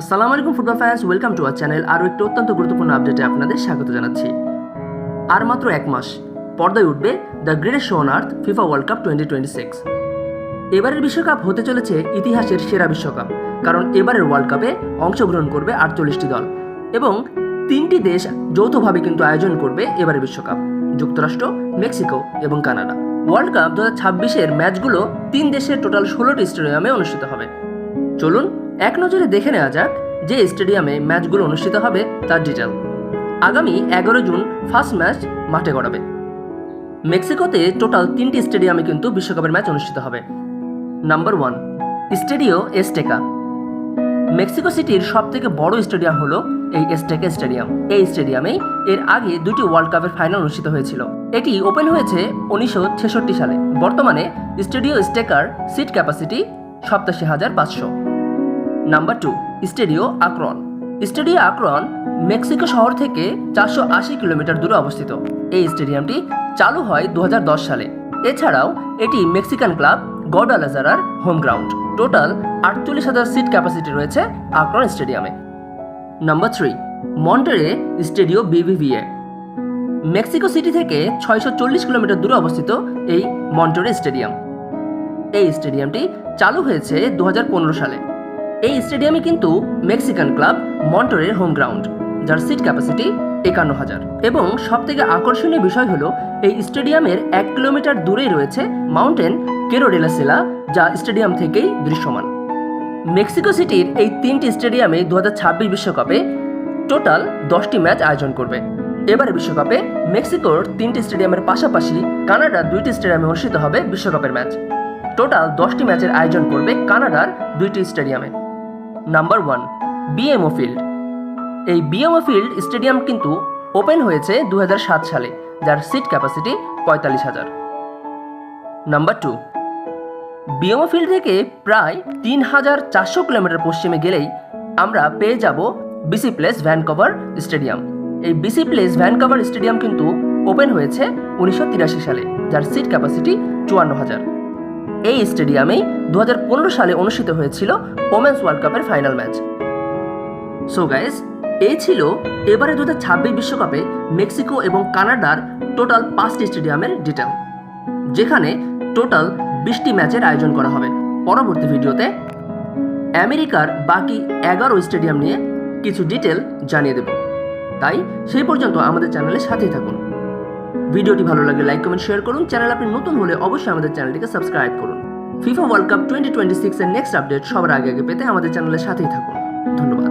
আসসালামু আলাইকুম football fans, welcome to our channel. আরও একটি অত্যন্ত গুরুত্বপূর্ণ আপডেটে আপনাদের স্বাগত জানাচ্ছি। আর মাত্র এক মাস পর্দায় উঠবে the greatest show on earth FIFA world cup 2026। এবারের বিশ্বকাপ হতে চলেছে ইতিহাসের সেরা বিশ্বকাপ, কারণ এবারের ওয়ার্ল্ড কাপে অংশগ্রহণ করবে 48টি দল এবং 3টি দেশ যৌথভাবে কিন্তু আয়োজন করবে এবারের বিশ্বকাপ: যুক্তরাষ্ট্র, মেক্সিকো এবং কানাডা। ওয়ার্ল্ড কাপ 2026-এর ম্যাচগুলো 3 দেশের টোটাল 16টি স্টেডিয়ামে অনুষ্ঠিত হবে। চলুন এক নজরে দেখে নেওয়া যাক যে স্টেডিয়ামে ম্যাচগুলো অনুষ্ঠিত হবে তার ডিটেল। আগামী 11 জুন ফার্স্ট ম্যাচ মাঠে গড়াবে। মেক্সিকোতে টোটাল 3টি স্টেডিয়ামে কিন্তু বিশ্বকাপের ম্যাচ অনুষ্ঠিত হবে। Number 1, stdio এজটেকা। মেক্সিকো সিটির সবথেকে বড় স্টেডিয়াম হলো এই এজটেকা স্টেডিয়াম। এই স্টেডিয়ামেই এর আগে 2টি ওয়ার্ল্ড কাপের ফাইনাল অনুষ্ঠিত হয়েছিল। এটি ওপেন হয়েছে 1966 সালে। বর্তমানে Estadio Azteca seat capacity 87,500। Number 2, Estadio Akron. Estadio Akron Mexico শহর থেকে 480 কিলোমিটার দূরে অবস্থিত। এই স্টেডিয়ামটি চালু হয় 2010 সালে। এছাড়াও এটি মেক্সিকান ক্লাব গডালাজারার home ground. Total 48,000 seat capacity রয়েছে আকরন স্টেডিয়ামে। Number 3, Monterrey Estadio BBVA. Mexico City থেকে 640 কিলোমিটার দূরে অবস্থিত এই মন্টেরে স্টেডিয়াম। এই স্টেডিয়ামটি চালু হয়েছে 2015 সালে। এই স্টেডিয়ামে কিন্তু মেক্সিকান ক্লাব মন্টেরের হোম গ্রাউন্ড, যার সিট ক্যাপাসিটি 51,000। এবং সবথেকে আকর্ষণীয় বিষয় হলো এই স্টেডিয়ামের 1 কিলোমিটার দূরেই রয়েছে মাউন্টেন কেরো ডে লা সেলা, যা স্টেডিয়াম থেকেই দৃশ্যমান। মেক্সিকো সিটির এই 3টি স্টেডিয়ামে 2026 বিশ্বকাপে টোটাল 10টি ম্যাচ আয়োজন করবে। এবারে বিশ্বকাপে মেক্সিকোর 3টি স্টেডিয়ামের পাশাপাশি কানাডার 2টি স্টেডিয়ামে অনুষ্ঠিত হবে বিশ্বকাপের ম্যাচ। টোটাল 10টি ম্যাচের আয়োজন করবে কানাডার 2টি স্টেডিয়ামে। Number 1, BMO field. এই বিএমও ফিল্ড স্টেডিয়াম কিন্তু ওপেন হয়েছে 2007 সালে, যার seat capacity 45,000। Number 2, BMO field থেকে প্রায় 3,400 কিলোমিটার পশ্চিমে গেলেই আমরা পেয়ে যাব বিসি প্লেস ভ্যানকুভার স্টেডিয়াম। এই বিসি প্লেস ভ্যানকুভার স্টেডিয়াম কিন্তু ওপেন হয়েছে 1983 সালে, যার সিট ক্যাপাসিটি 54,000। এই স্টেডিয়ামেই 2015 সালে অনুষ্ঠিত হয়েছিল ওমেন্স ওয়ার্ল্ড কাপের ফাইনাল ম্যাচ। সো গাইস, এই ছিল এবারে 2026 বিশ্বকাপে মেক্সিকো এবং কানাডার টোটাল 5টি স্টেডিয়ামের ডিটেল, যেখানে টোটাল 20টি ম্যাচের আয়োজন করা হবে। পরবর্তী ভিডিওতে আমেরিকার বাকি 11 স্টেডিয়াম নিয়ে কিছু ডিটেল জানিয়ে দেব। তাই সেই পর্যন্ত আমাদের চ্যানেলের সাথেই থাকুন। ভিডিওটি ভালো লাগলে লাইক, কমেন্ট, শেয়ার করুন। চ্যানেল আপনি নতুন হলে অবশ্যই আমাদের চ্যানেলটিকে সাবস্ক্রাইব করুন। ফিফা ওয়ার্ল্ড কাপ 2026 এর নেক্সট আপডেট সবার আগে পেতে আমাদের চ্যানেলের সাথেই থাকুন। ধন্যবাদ।